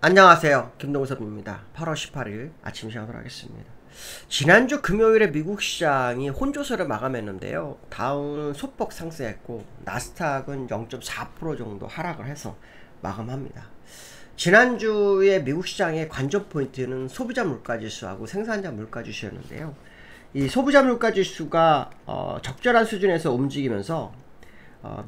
안녕하세요. 김동섭입니다. 8월 18일 아침 시작을 하겠습니다. 지난주 금요일에 미국 시장이 혼조세를 마감했는데요. 다우는 소폭 상승했고 나스닥은 0.4% 정도 하락을 해서 마감합니다. 지난주에 미국 시장의 관전 포인트는 소비자 물가지수하고 생산자 물가지수였는데요. 이 소비자 물가지수가 적절한 수준에서 움직이면서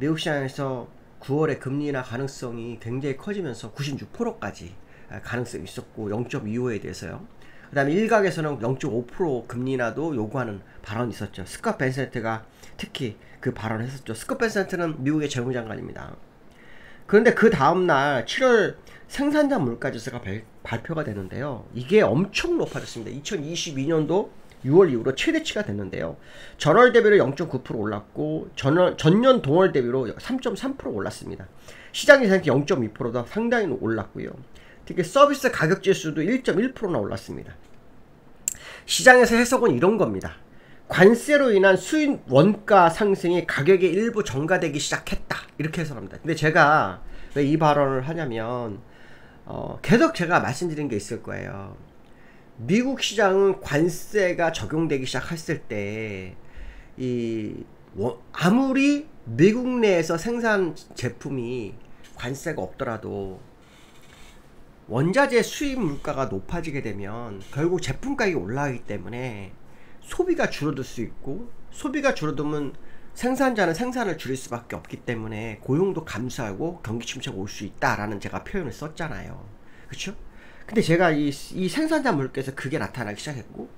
미국 시장에서 9월에 금리 인하 가능성이 굉장히 커지면서 96%까지 가능성이 있었고 0.25에 대해서요. 그 다음에 일각에서는 0.5% 금리 인하도 요구하는 발언이 있었죠. 스캇 벤센트가 특히 그 발언을 했었죠. 스캇 벤센트는 미국의 재무장관입니다. 그런데 그 다음날 7월 생산자 물가지수가 발표가 되는데요. 이게 엄청 높아졌습니다. 2022년도 6월 이후로 최대치가 됐는데요. 전월 대비로 0.9% 올랐고 전년 동월 대비로 3.3% 올랐습니다. 시장 예상치 0.2%도 상당히 올랐고요. 특히 서비스 가격 지수도 1.1%나 올랐습니다. 시장에서 해석은 이런 겁니다. 관세로 인한 수입 원가 상승이 가격에 일부 전가되기 시작했다, 이렇게 해석합니다. 근데 제가 왜 이 발언을 하냐면 계속 제가 말씀드린 게 있을 거예요. 미국 시장은 관세가 적용되기 시작했을 때 아무리 미국 내에서 생산 제품이 관세가 없더라도 원자재 수입 물가가 높아지게 되면 결국 제품 가격이 올라가기 때문에 소비가 줄어들 수 있고, 소비가 줄어들면 생산자는 생산을 줄일 수밖에 없기 때문에 고용도 감소하고 경기 침체가 올 수 있다라는 제가 표현을 썼잖아요. 그쵸? 근데 제가 이 생산자 물가에서 그게 나타나기 시작했고,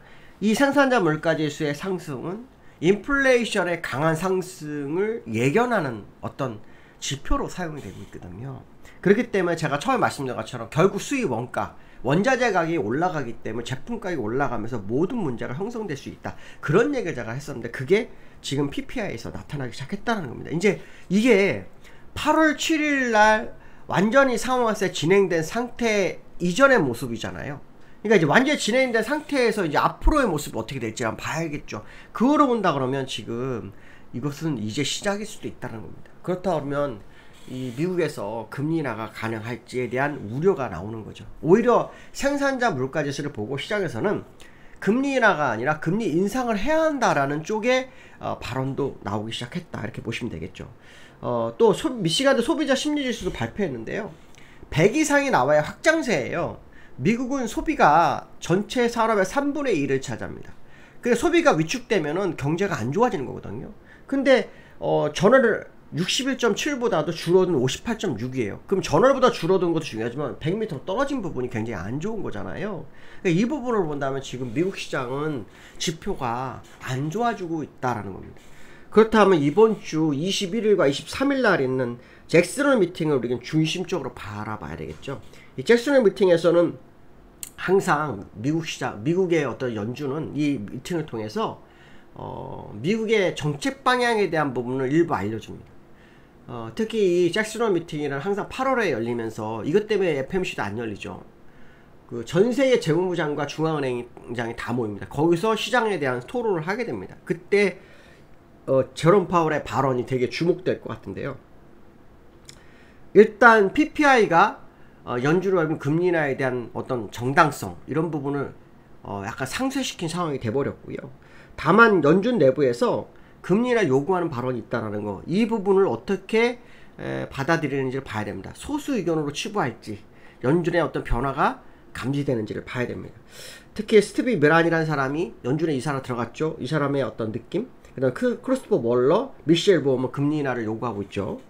이 생산자 물가지수의 상승은 인플레이션의 강한 상승을 예견하는 어떤 지표로 사용이 되고 있거든요. 그렇기 때문에 제가 처음에 말씀드린 것처럼 결국 수입 원가, 원자재 가격이 올라가기 때문에 제품 가격이 올라가면서 모든 문제가 형성될 수 있다, 그런 얘기를 제가 했었는데 그게 지금 PPI에서 나타나기 시작했다는 겁니다. 이제 이게 8월 7일 날 완전히 상황에서 진행된 상태 이전의 모습이잖아요. 그러니까 이제 완전히 진행된 상태에서 이제 앞으로의 모습이 어떻게 될지 한번 봐야겠죠. 그거로 본다 그러면 지금 이것은 이제 시작일 수도 있다는 겁니다. 그렇다 그러면 이 미국에서 금리 인하가 가능할지에 대한 우려가 나오는 거죠. 오히려 생산자 물가지수를 보고 시장에서는 금리 인하가 아니라 금리 인상을 해야 한다라는 쪽의 발언도 나오기 시작했다, 이렇게 보시면 되겠죠. 또 미시간대 소비자 심리지수도 발표했는데요. 100 이상이 나와야 확장세예요. 미국은 소비가 전체 산업의 3분의 1을 차지합니다. 그래서 소비가 위축되면은 경제가 안 좋아지는 거거든요. 근데 전월을 61.7보다도 줄어든 58.6이에요. 그럼 전월보다 줄어든 것도 중요하지만 100m 떨어진 부분이 굉장히 안 좋은 거잖아요. 그러니까 이 부분을 본다면 지금 미국 시장은 지표가 안 좋아지고 있다라는 겁니다. 그렇다면 이번 주 21일과 23일 날 있는 잭슨홀 미팅을 우리는 중심적으로 바라봐야 되겠죠. 이 잭슨홀 미팅에서는 항상 미국 시장, 미국의 어떤 연준은 이 미팅을 통해서 미국의 정책 방향에 대한 부분을 일부 알려줍니다. 특히 이 잭슨홀 미팅이란 항상 8월에 열리면서 이것 때문에 FMC도 안 열리죠. 그 전 세계 재무부 장과 중앙은행장이 다 모입니다. 거기서 시장에 대한 토론을 하게 됩니다. 그때 제롬 파월의 발언이 되게 주목될 것 같은데요. 일단 PPI가 연준을 밟은 금리 인하에 대한 어떤 정당성, 이런 부분을 약간 상쇄시킨 상황이 돼버렸고요. 다만 연준 내부에서 금리 인하 요구하는 발언이 있다는 거, 이 부분을 어떻게 받아들이는지를 봐야 됩니다. 소수 의견으로 치부할지, 연준의 어떤 변화가 감지되는지를 봐야 됩니다. 특히 스티브 메란이라는 사람이 연준에 이사로 들어갔죠. 이 사람의 어떤 느낌, 그 다음 크리스토퍼 월러, 미셸 보험은 금리 인하를 요구하고 있죠.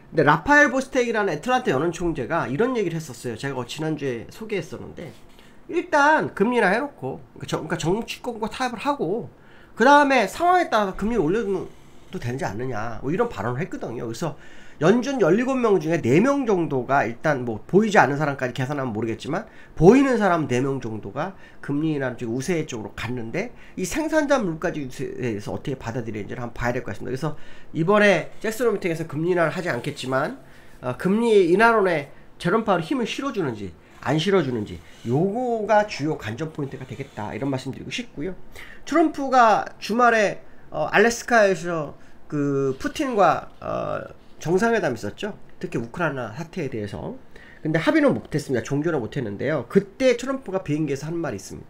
근데 라파엘 보스텍이라는 애틀란타 연은 총재가 이런 얘기를 했었어요. 제가 지난주에 소개했었는데, 일단 금리 인하 해놓고, 그러니까 정치권과 타협을 하고 그 다음에 상황에 따라서 금리를 올려도 되지 않느냐, 뭐 이런 발언을 했거든요. 그래서 연준 17명 중에 4명 정도가, 일단 뭐 보이지 않는 사람까지 계산하면 모르겠지만 보이는 사람 4명 정도가 금리 인하 쪽 우세 쪽으로 갔는데, 이 생산자 물가지수에 대해서 어떻게 받아들이는지를 한번 봐야 될 것 같습니다. 그래서 이번에 잭슨홀 미팅에서 금리 인하를 하지 않겠지만 금리 인하론에 제롬 파월이 힘을 실어주는지 안 실어주는지, 요거가 주요 관전 포인트가 되겠다, 이런 말씀 드리고 싶고요. 트럼프가 주말에 알래스카에서 그 푸틴과 정상회담 있었죠. 특히 우크라이나 사태에 대해서. 근데 합의는 못했습니다. 종결은 못했는데요. 그때 트럼프가 비행기에서 한 말이 있습니다.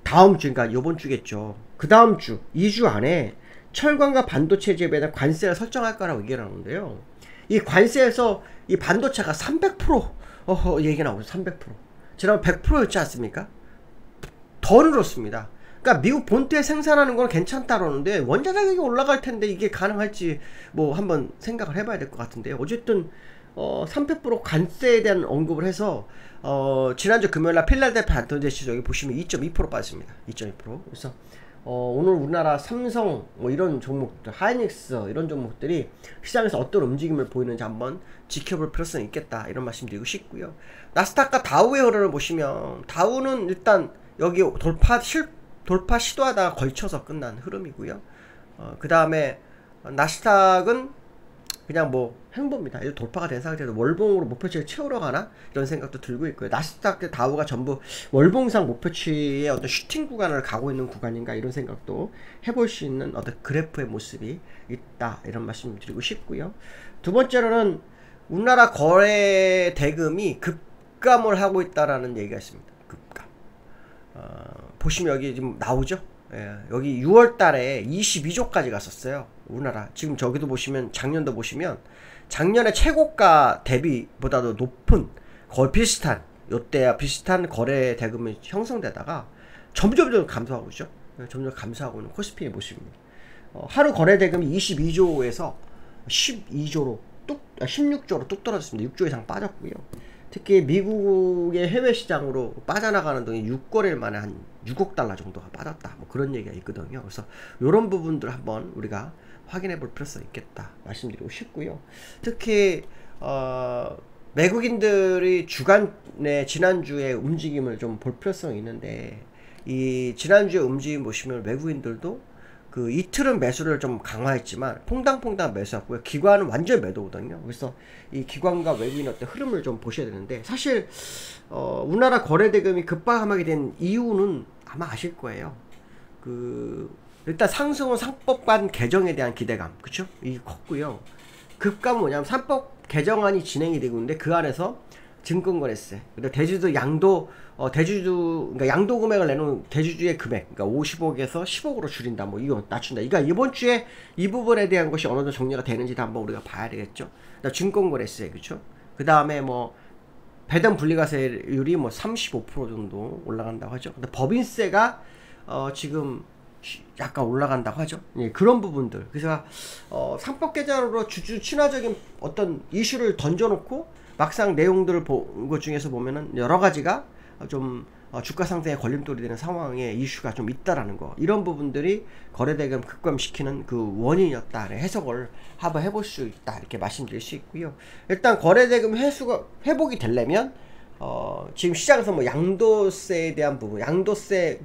다음 주, 그러니까 요번 주겠죠. 그 다음 주, 2주 안에 철강과 반도체 재배에 대한 관세를 설정할 거라고 얘기를 하는데요. 이 관세에서 이 반도체가 300% 얘기 나오죠. 300%. 지난번 100%였지 않습니까? 더 늘었습니다. 그러니까 미국 본토에 생산하는 건 괜찮다 그러는데 원자 가격이 올라갈 텐데 이게 가능할지 뭐 한번 생각을 해봐야 될 것 같은데요. 어쨌든 300% 관세에 대한 언급을 해서 지난주 금요일날 필라델피아 반도체 시장 여기 보시면 2.2% 빠졌습니다. 2.2%. 그래서 오늘 우리나라 삼성 뭐 이런 종목들, 하이닉스 이런 종목들이 시장에서 어떤 움직임을 보이는지 한번 지켜볼 필요성이 있겠다 이런 말씀 드리고 싶고요. 나스닥과 다우의 흐름을 보시면 다우는 일단 여기 돌파 시도하다가 걸쳐서 끝난 흐름이고요. 그 다음에 나스닥은 그냥 뭐 행보입니다. 이제 돌파가 된 상태에서 월봉으로 목표치를 채우러 가나 이런 생각도 들고 있고요. 나스닥 대 다우가 전부 월봉상 목표치의 어떤 슈팅 구간을 가고 있는 구간인가 이런 생각도 해볼 수 있는 어떤 그래프의 모습이 있다 이런 말씀 드리고 싶고요. 두 번째로는 우리나라 거래 대금이 급감을 하고 있다라는 얘기가 있습니다. 급감. 보시면 여기 지금 나오죠? 예, 여기 6월 달에 22조까지 갔었어요. 우리나라. 지금 저기도 보시면 작년도 보시면 작년에 최고가 대비보다도 높은 거의 비슷한 요때야 비슷한 거래 대금이 형성되다가 점점 감소하고 있죠. 점점 감소하고 있는 코스피의 모습입니다. 하루 거래 대금이 22조에서 16조로 뚝 떨어졌습니다. 6조 이상 빠졌고요. 특히 미국의 해외 시장으로 빠져나가는 돈이 6거래일 만에 한 6억 달러 정도가 빠졌다. 뭐 그런 얘기가 있거든요. 그래서 이런 부분들 한번 우리가 확인해 볼 필요성이 있겠다 말씀드리고 싶고요. 특히 외국인들이 주간에 지난주에 움직임을 좀 볼 필요성이 있는데 이 지난주에 움직임 보시면 외국인들도 그 이틀은 매수를 좀 강화했지만 퐁당퐁당 매수했고요. 기관은 완전 매도거든요. 그래서 이 기관과 외국인 어떤 흐름을 좀 보셔야 되는데 사실 우리나라 거래 대금이 급감하게 된 이유는 아마 아실 거예요. 일단 상승은 상법관 개정에 대한 기대감, 그쵸? 이게 컸고요. 급감은 뭐냐면 상법 개정안이 진행이 되고 있는데 그 안에서 증권거래세, 그리고 대주주 그러니까 양도 금액을 내놓은 대주주의 금액, 그러니까 50억에서 10억으로 줄인다, 뭐 이거 낮춘다. 그러니까 이번 주에 이 부분에 대한 것이 어느 정도 정리가 되는지도 한번 우리가 봐야 되겠죠. 증권거래세, 그렇죠? 그 다음에 뭐 배당 분리과세율이 뭐 35% 정도 올라간다고 하죠. 근데 법인세가 지금 약간 올라간다고 하죠. 예, 그런 부분들. 그래서 상법 개정으로 주주 친화적인 어떤 이슈를 던져놓고 막상 내용들을 본 것 중에서 보면은 여러 가지가 좀 주가 상승에 걸림돌이 되는 상황에 이슈가 좀 있다라는 거, 이런 부분들이 거래대금 급감시키는 그 원인이었다 해석을 한번 해볼 수 있다 이렇게 말씀드릴 수 있고요. 일단 거래대금 회복이 되려면 지금 시장에서 뭐 양도세에 대한 부분, 양도세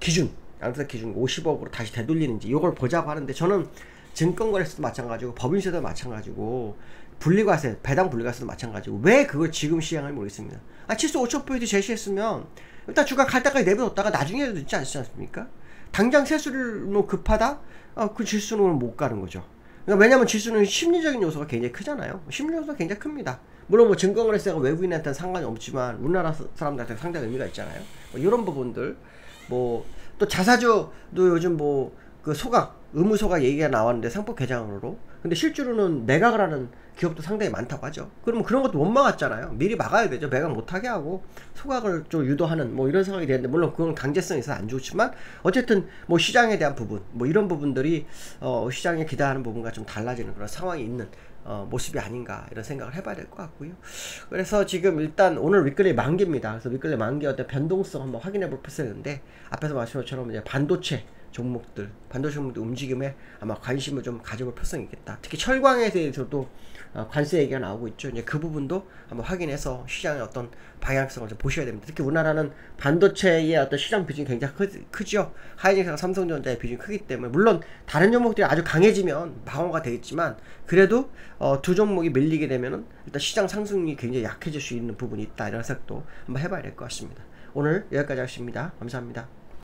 기준 50억으로 다시 되돌리는지 이걸 보자고 하는데, 저는 증권거래세도 마찬가지고 법인세도 마찬가지고 분리과세, 배당 분리과세도 마찬가지고 왜 그걸 지금 시행을 모르겠습니다. 치수 5,000포인트 제시했으면 일단 주가 갈 때까지 내버렸다가 나중에 해도 있지 않습니까? 당장 세수를 뭐 급하다? 그 지수는 못 가는 거죠. 그러니까 왜냐면 지수는 심리적인 요소가 굉장히 크잖아요. 심리 요소가 굉장히 큽니다. 물론 뭐 증권거래세가 외국인한테는 상관이 없지만 우리나라 사람들한테 상당히 의미가 있잖아요. 뭐 이런 부분들, 뭐 또 자사주도 요즘 뭐 그 의무 소각 얘기가 나왔는데 상법 개정으로, 근데 실제로는 매각을 하는 기업도 상당히 많다고 하죠. 그러면 그런 것도 못 막았잖아요. 미리 막아야 되죠. 매각 못하게 하고 소각을 좀 유도하는 뭐 이런 상황이 되는데, 물론 그건 강제성이 있어서 안 좋지만 어쨌든 뭐 시장에 대한 부분, 뭐 이런 부분들이 시장에 기대하는 부분과 좀 달라지는 그런 상황이 있는 모습이 아닌가 이런 생각을 해봐야 될 것 같고요. 그래서 지금 일단 오늘 위클리 만기입니다. 그래서 위클리 만기 어떤 변동성 한번 확인해 볼 필요가 있는데, 앞에서 말씀한 것처럼 이제 반도체 종목들 움직임에 아마 관심을 좀 가져볼 필요성이 있겠다. 특히 철광에 대해서도 관세 얘기가 나오고 있죠. 이제 그 부분도 한번 확인해서 시장의 어떤 방향성을 좀 보셔야 됩니다. 특히 우리나라는 반도체의 어떤 시장 비중이 굉장히 크죠. 하이닉스랑 삼성전자의 비중이 크기 때문에, 물론 다른 종목들이 아주 강해지면 방어가 되겠지만 그래도 두 종목이 밀리게 되면은 일단 시장 상승이 굉장히 약해질 수 있는 부분이 있다, 이런 생각도 한번 해봐야 될 것 같습니다. 오늘 여기까지 하겠습니다. 감사합니다.